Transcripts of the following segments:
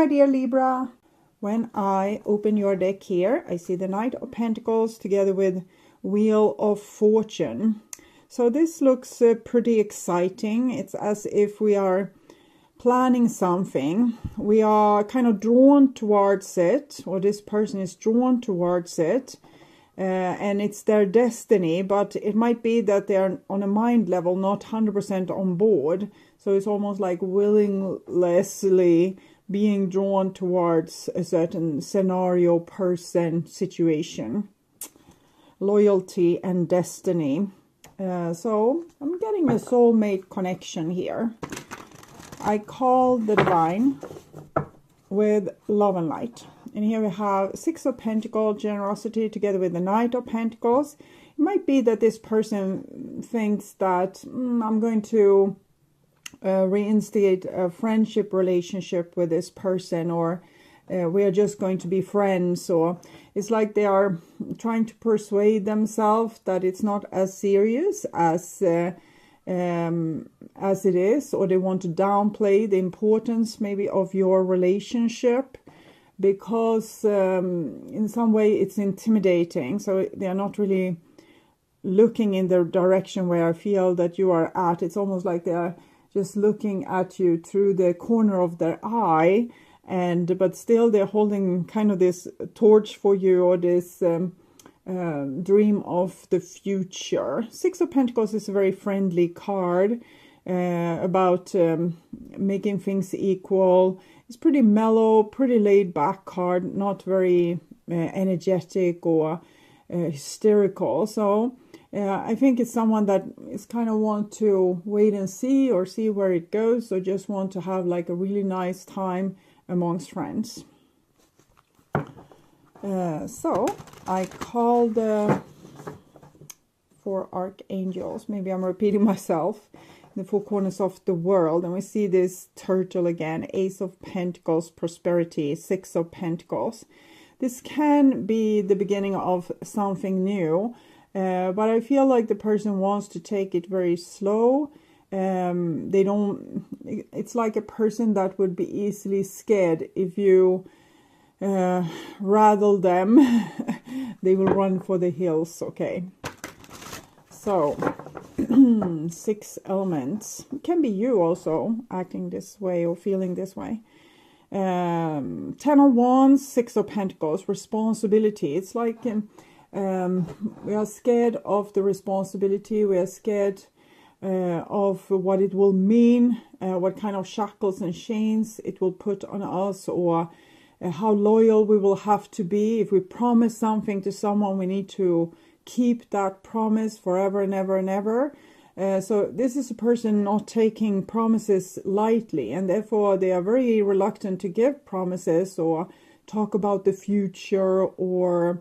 my dear Libra. When I open your deck here, I see the Knight of Pentacles together with Wheel of Fortune. So this looks pretty exciting. It's as if we are planning something. We are kind of drawn towards it, or this person is drawn towards it. And it's their destiny, but it might be that they're on a mind level not 100% on board. So it's almost like willinglessly being drawn towards a certain scenario, person, situation. Loyalty and destiny. So I'm getting a soulmate connection here. I call the divine with love and light. And here we have Six of Pentacles, generosity together with the Knight of Pentacles. It might be that this person thinks that I'm going to reinstate a friendship relationship with this person, or we are just going to be friends, or it's like they are trying to persuade themselves that it's not as serious as it is, or they want to downplay the importance maybe of your relationship, because in some way it's intimidating. So they are not really looking in the direction where I feel that you are at. It's almost like they are just looking at you through the corner of their eye, but still they're holding kind of this torch for you, or this dream of the future. Six of Pentacles is a very friendly card about making things equal. It's pretty mellow, pretty laid back card, not very energetic or hysterical. So I think it's someone that is kind of want to wait and see, or see where it goes, or just want to have like a really nice time amongst friends. So I call the four archangels. Maybe I'm repeating myself. The four corners of the world, and we see this turtle again. Ace of Pentacles, prosperity. Six of Pentacles. This can be the beginning of something new, but I feel like the person wants to take it very slow. They don't. It's like a person that would be easily scared if you rattle them. They will run for the hills. Okay. So, six elements. It can be you also acting this way or feeling this way. 10 of Wands, Six of Pentacles, responsibility. It's like we are scared of the responsibility. We are scared of what it will mean, what kind of shackles and chains it will put on us, or how loyal we will have to be. If we promise something to someone, we need to keep that promise forever and ever and ever. So this is a person not taking promises lightly, and therefore they are very reluctant to give promises or talk about the future, or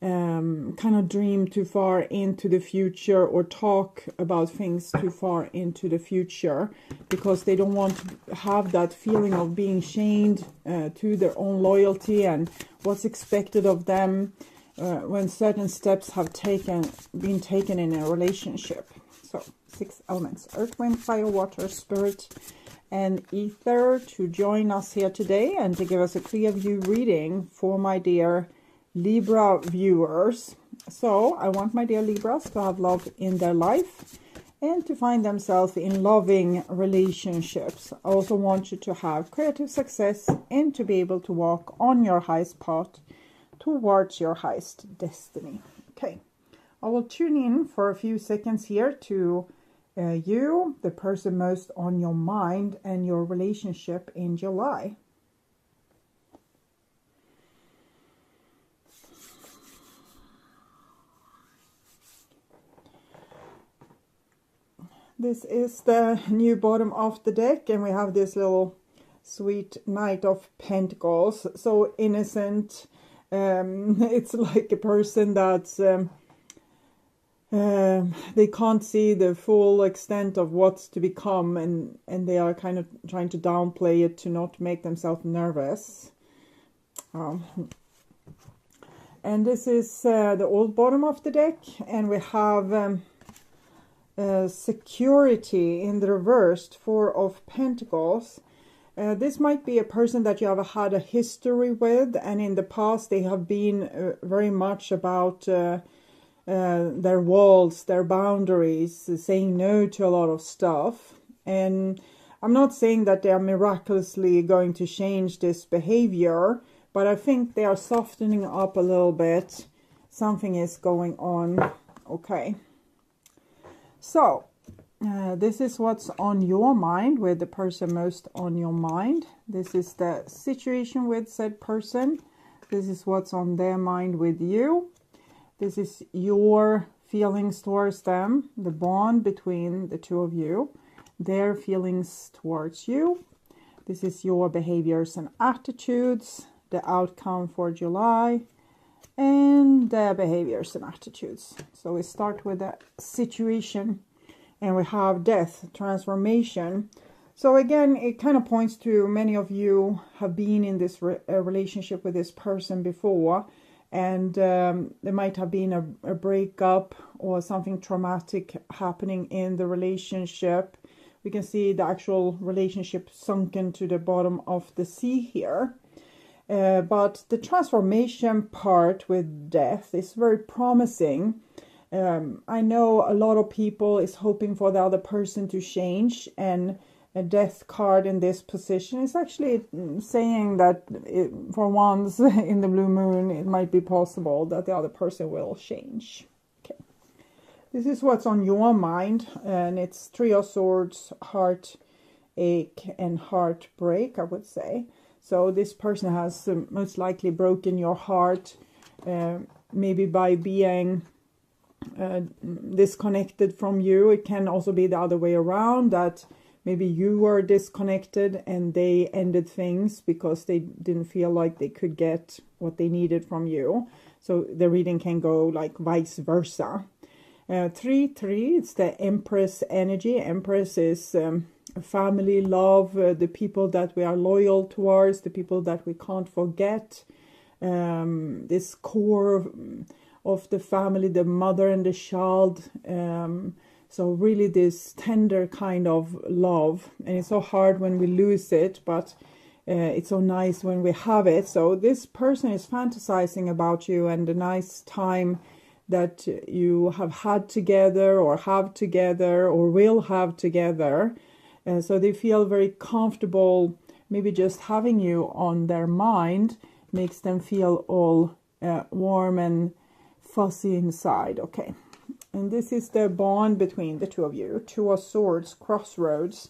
kind of dream too far into the future, or talk about things too far into the future, because they don't want to have that feeling of being chained to their own loyalty and what's expected of them when certain steps have been taken in a relationship. So, six elements: earth, wind, fire, water, spirit, and ether, to join us here today and to give us a clear view reading for my dear Libra viewers. So, I want my dear Libras to have love in their life and to find themselves in loving relationships. I also want you to have creative success and to be able to walk on your highest path towards your highest destiny. Okay, I will tune in for a few seconds here to you, the person most on your mind, and your relationship in July. This is the new bottom of the deck, and we have this little sweet Knight of Pentacles. So innocent. It's like a person that's they can't see the full extent of what's to become, and they are kind of trying to downplay it to not make themselves nervous. And this is the old bottom of the deck, and we have security in the reversed, Four of Pentacles. This might be a person that you have had a history with, and in the past they have been very much about their walls, their boundaries, saying no to a lot of stuff. And I'm not saying that they are miraculously going to change this behavior, but I think they are softening up a little bit. Something is going on. Okay. So, this is what's on your mind, with the person most on your mind. This is the situation with said person. This is what's on their mind with you. This is your feelings towards them, the bond between the two of you, their feelings towards you. This is your behaviors and attitudes, the outcome for July, and their behaviors and attitudes. So we start with the situation, and we have death, transformation. So again, it kind of points to many of you have been in this relationship with this person before, and there might have been a breakup or something traumatic happening in the relationship. We can see the actual relationship sunken to the bottom of the sea here. But the transformation part with death is very promising. I know a lot of people is hoping for the other person to change, and a death card in this position is actually saying that for once in the blue moon it might be possible that the other person will change. Okay, this is what's on your mind, and it's Three of Swords, heartache and heartbreak, I would say. So this person has most likely broken your heart, maybe by being disconnected from you. It can also be the other way around, that maybe you were disconnected and they ended things because they didn't feel like they could get what they needed from you. So the reading can go like vice versa. 3-3, it's the Empress energy. Empress is family, love, the people that we are loyal towards, the people that we can't forget. This core of the family, the mother and the child. So really this tender kind of love, and it's so hard when we lose it, but it's so nice when we have it. So this person is fantasizing about you and the nice time that you have had together, or have together, or will have together. So they feel very comfortable. Maybe just having you on their mind makes them feel all warm and fuzzy inside. Okay. And this is the bond between the two of you. Two of Swords, crossroads.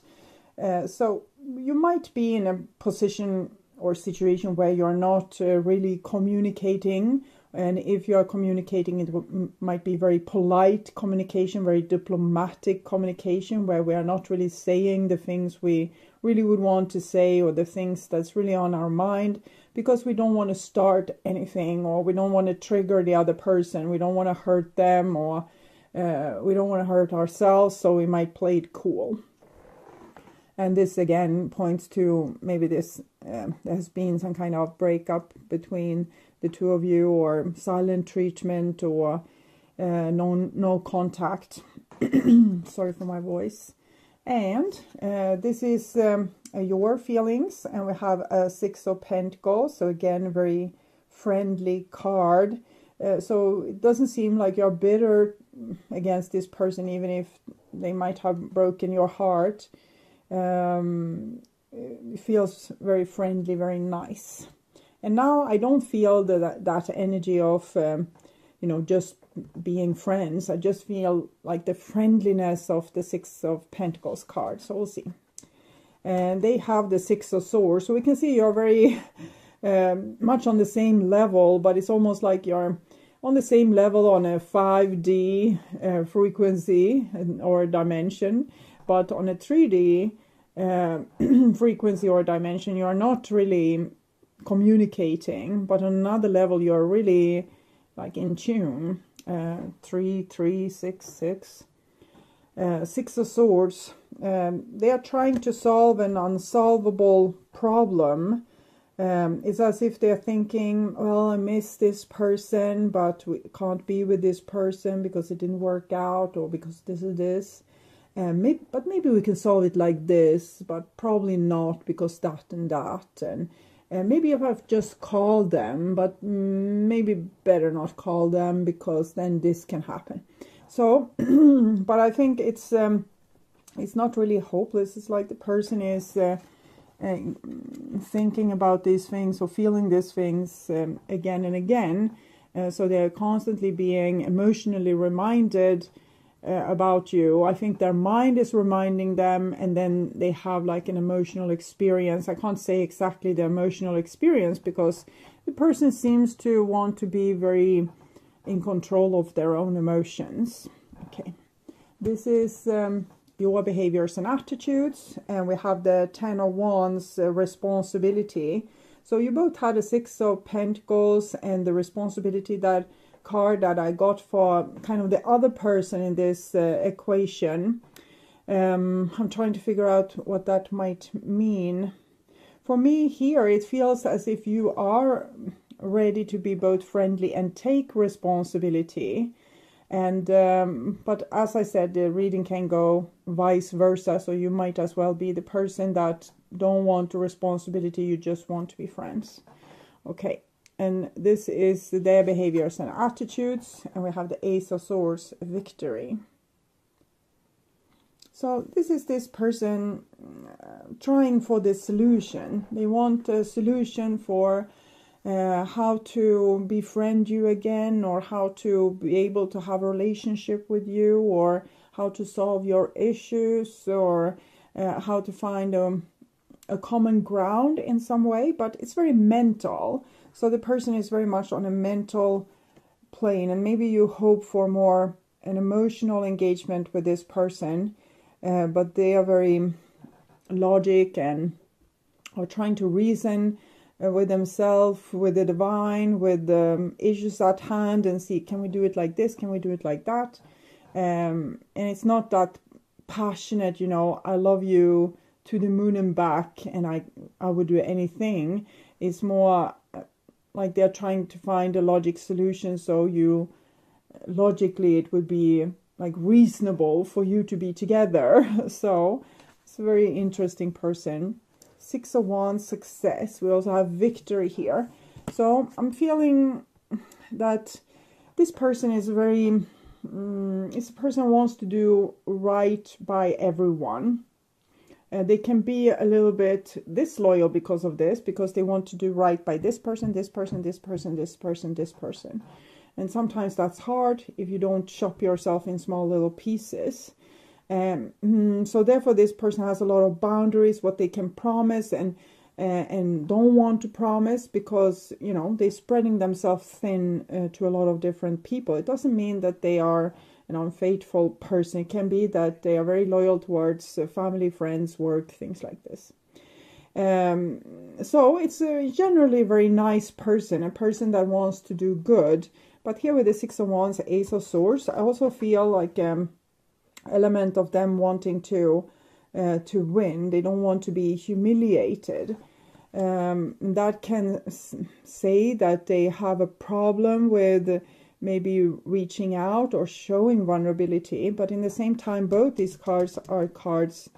So you might be in a position or situation where you're not really communicating. And if you are communicating, it might be very polite communication, very diplomatic communication, where we are not really saying the things we really would want to say, or the things that's really on our mind, because we don't want to start anything, or we don't want to trigger the other person. We don't want to hurt them, or we don't want to hurt ourselves, so we might play it cool. And this again points to maybe this there has been some kind of breakup between the two of you, or silent treatment, or no contact. Sorry for my voice. And this is your feelings, and we have a Six of Pentacles. So again, very friendly card. So it doesn't seem like you're bitter against this person, even if they might have broken your heart. It feels very friendly, very nice. And now I don't feel that energy of, just being friends. I just feel like the friendliness of the Six of Pentacles card. So we'll see. And they have the Six of Swords. So we can see you're very much on the same level, but it's almost like you're on the same level on a 5D frequency or dimension. But on a 3D frequency or dimension, you are not really communicating, but on another level you're really like in tune. 3, 3, 6, 6. Six of Swords. They are trying to solve an unsolvable problem. It's as if they're thinking, well, I miss this person, but we can't be with this person because it didn't work out, or because this is this. But maybe we can solve it like this, but probably not because that and that. And maybe if I've just called them, but maybe better not call them because then this can happen. So, but I think it's not really hopeless. It's like the person is thinking about these things or feeling these things again and again. So they're constantly being emotionally reminded about you. I think their mind is reminding them, and then they have like an emotional experience. I can't say exactly the emotional experience because the person seems to want to be very in control of their own emotions. Okay, this is your behaviors and attitudes, and we have the 10 of Wands, responsibility. So you both had a 6 of Pentacles, and the responsibility, that card that I got for kind of the other person in this equation. I'm trying to figure out what that might mean. For me here, it feels as if you are ready to be both friendly and take responsibility. And but as I said, the reading can go vice versa. So you might as well be the person that don't want the responsibility, you just want to be friends. Okay. And this is their behaviors and attitudes. And we have the Ace of Swords, victory. So this is this person trying for the solution. They want a solution for how to befriend you again, or how to be able to have a relationship with you, or how to solve your issues, or how to find a common ground in some way. But it's very mental. So the person is very much on a mental plane, and maybe you hope for more an emotional engagement with this person, but they are very logic and are trying to reason with themselves, with the divine, with the issues at hand, and see, can we do it like this? Can we do it like that? And it's not that passionate, you know, I love you to the moon and back, and I would do anything. It's more like they're trying to find a logic solution, so you logically it would be like reasonable for you to be together. So it's a very interesting person. 6 of Wands, success. We also have victory here. So I'm feeling that this person is very it's a person who wants to do right by everyone. They can be a little bit disloyal because of this, because they want to do right by this person, this person, this person, this person, this person. And sometimes that's hard if you don't chop yourself in small little pieces. So therefore this person has a lot of boundaries, what they can promise and don't want to promise, because, you know, they're spreading themselves thin to a lot of different people. It doesn't mean that they are an unfaithful person. It can be that they are very loyal towards family, friends, work, things like this. So it's generally a very nice person, a person that wants to do good. But here with the 6 of Wands, Ace of Swords, I also feel like element of them wanting to win. They don't want to be humiliated. That can say that they have a problem with maybe reaching out or showing vulnerability. But in the same time, both these cards are cards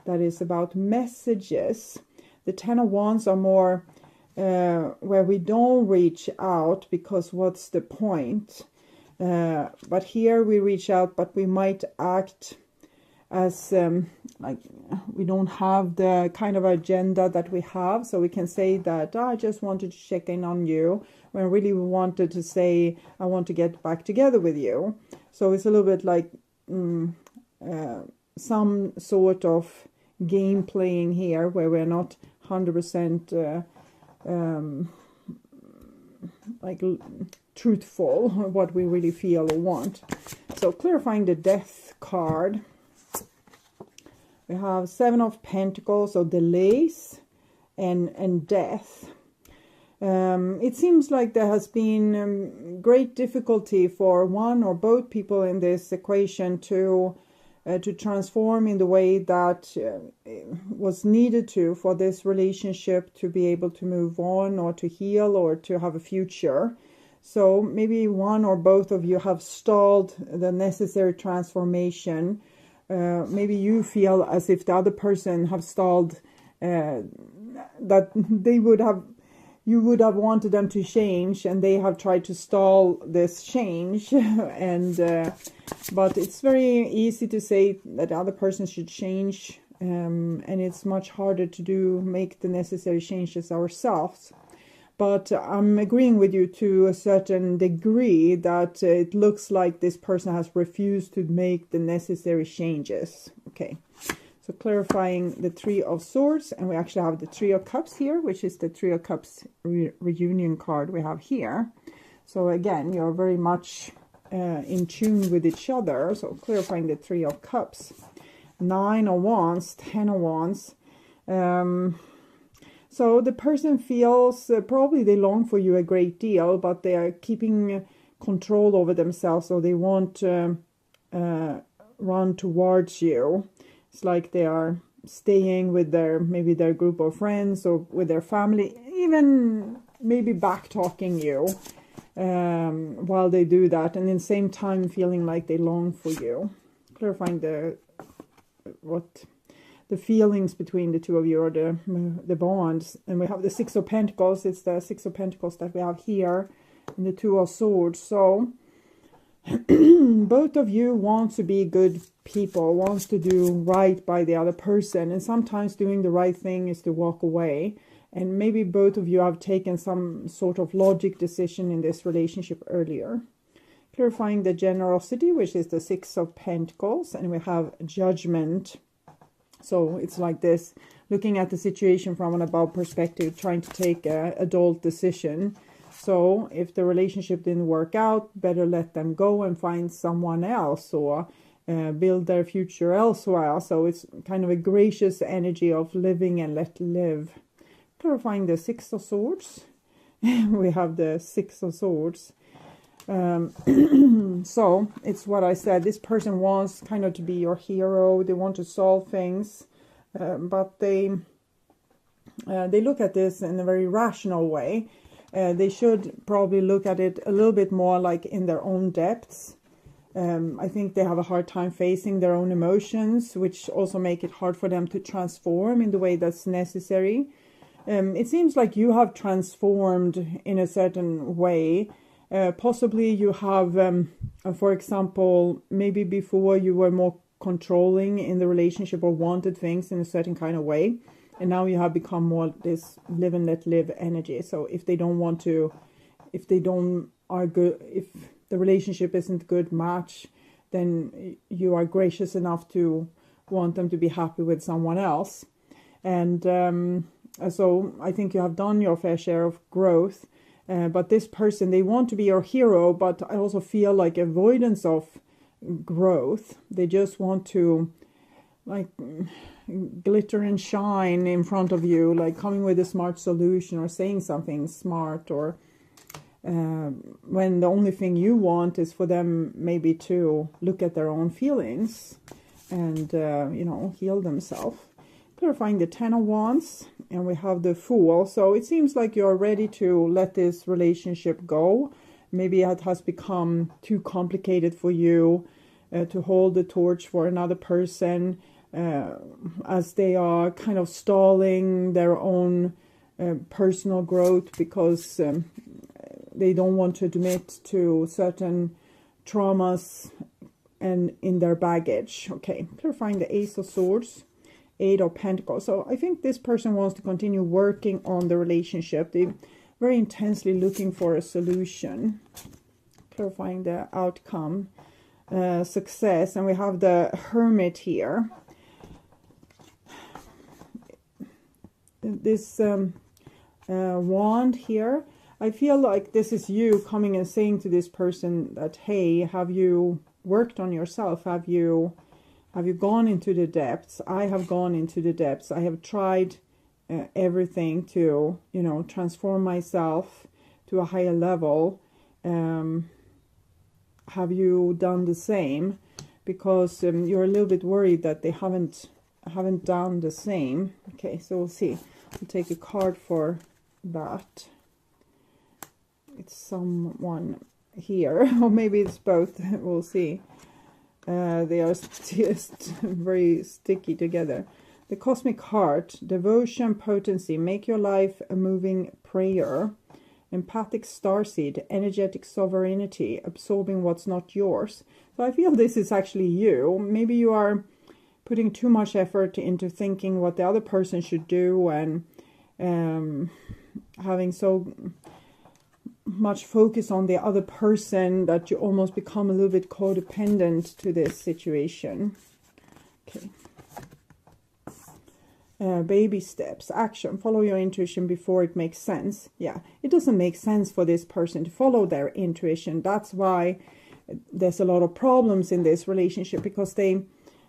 that is about messages. The 10 of Wands are more where we don't reach out, because what's the point? But here we reach out, but we might act as like we don't have the kind of agenda that we have. So we can say that I just wanted to check in on you, when really we wanted to say I want to get back together with you. So it's a little bit like some sort of game playing here, where we're not 100% like truthful what we really feel or want. So clarifying the Death card, we have 7 of Pentacles, so delays and death. It seems like there has been great difficulty for one or both people in this equation to transform in the way that was needed to for this relationship to be able to move on, or to heal, or to have a future. So maybe one or both of you have stalled the necessary transformation maybe you feel as if the other person have stalled, that you would have wanted them to change, and they have tried to stall this change. And but it's very easy to say that the other person should change, and it's much harder to make the necessary changes ourselves. But I'm agreeing with you to a certain degree that it looks like this person has refused to make the necessary changes. Okay, so clarifying the Three of Swords, and we actually have the Three of Cups here, which is the Three of Cups reunion card we have here. So again, you're very much in tune with each other. So clarifying the Three of Cups. 9 of Wands, 10 of Wands. So the person feels probably they long for you a great deal, but they are keeping control over themselves, so they won't run towards you. It's like they are staying with maybe their group of friends or with their family, even maybe back-talking you while they do that, and at the same time feeling like they long for you. Clarifying the feelings between the two of you, or the bonds. And we have the Six of Pentacles. It's the Six of Pentacles that we have here, and the Two of Swords. So both of you want to be good people, wants to do right by the other person, and sometimes doing the right thing is to walk away. And maybe both of you have taken some sort of logic decision in this relationship earlier. Clarifying the Generosity, which is the Six of Pentacles, and we have Judgment. So it's like this, looking at the situation from an above perspective, trying to take an adult decision. So if the relationship didn't work out, better let them go and find someone else, or build their future elsewhere. So it's kind of a gracious energy of living and let live. Clarifying the Six of Swords. We have the Six of Swords. So it's what I said, this person wants kind of to be your hero. They want to solve things, but they look at this in a very rational way. They should probably look at it a little bit more like in their own depths. I think they have a hard time facing their own emotions, which also make it hard for them to transform in the way that's necessary. It seems like you have transformed in a certain way. Possibly you have, for example, maybe before you were more controlling in the relationship or wanted things in a certain kind of way. And now you have become more this live and let live energy. So if they don't want to, if they don't are good, if the relationship isn't a good match, then you are gracious enough to want them to be happy with someone else. And so I think you have done your fair share of growth. But this person, they want to be your hero, but I also feel like avoidance of growth. They just want to like glitter and shine in front of you, like coming with a smart solution or saying something smart, or when the only thing you want is for them maybe to look at their own feelings and, you know, heal themselves. Clarifying the Ten of Wands, and we have the Fool. So it seems like you're ready to let this relationship go. Maybe it has become too complicated for you to hold the torch for another person, as they are kind of stalling their own personal growth because they don't want to admit to certain traumas and in their baggage. Okay, clarifying the Ace of Swords. Eight of Pentacles. So I think this person wants to continue working on the relationship. They're very intensely looking for a solution. Clarifying the outcome. Success. And we have the Hermit here. This wand here. I feel like this is you coming and saying to this person that, hey, have you worked on yourself? Have you gone into the depths? I have gone into the depths. I have tried everything to, you know, transform myself to a higher level. Have you done the same? Because you're a little bit worried that they haven't done the same. Okay, so we'll see. We'll take a card for that. It's someone here, or maybe it's both. We'll see. They are just very sticky together. The cosmic heart, devotion, potency, make your life a moving prayer. Empathic starseed, energetic sovereignty, absorbing what's not yours. So I feel this is actually you. Maybe you are putting too much effort into thinking what the other person should do, and having so much focus on the other person that you almost become a little bit codependent to this situation. Okay. Baby steps, action, follow your intuition before it makes sense. Yeah, it doesn't make sense for this person to follow their intuition. That's why there's a lot of problems in this relationship, because they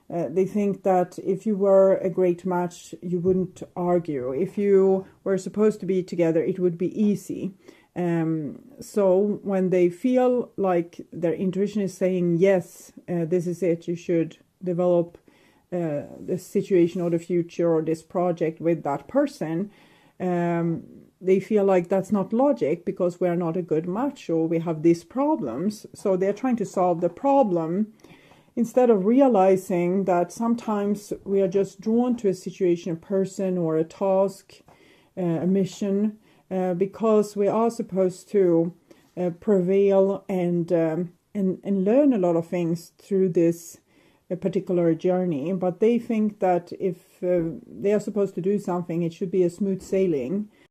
think that if you were a great match, you wouldn't argue. If you were supposed to be together, it would be easy. So when they feel like their intuition is saying, yes, this is it, you should develop the situation or the future or this project with that person, they feel like that's not logic, because we're not a good match, or we have these problems. So they're trying to solve the problem instead of realizing that sometimes we are just drawn to a situation, a person, or a task, a mission, because we are supposed to prevail and learn a lot of things through this a particular journey. But they think that if they are supposed to do something, it should be a smooth sailing,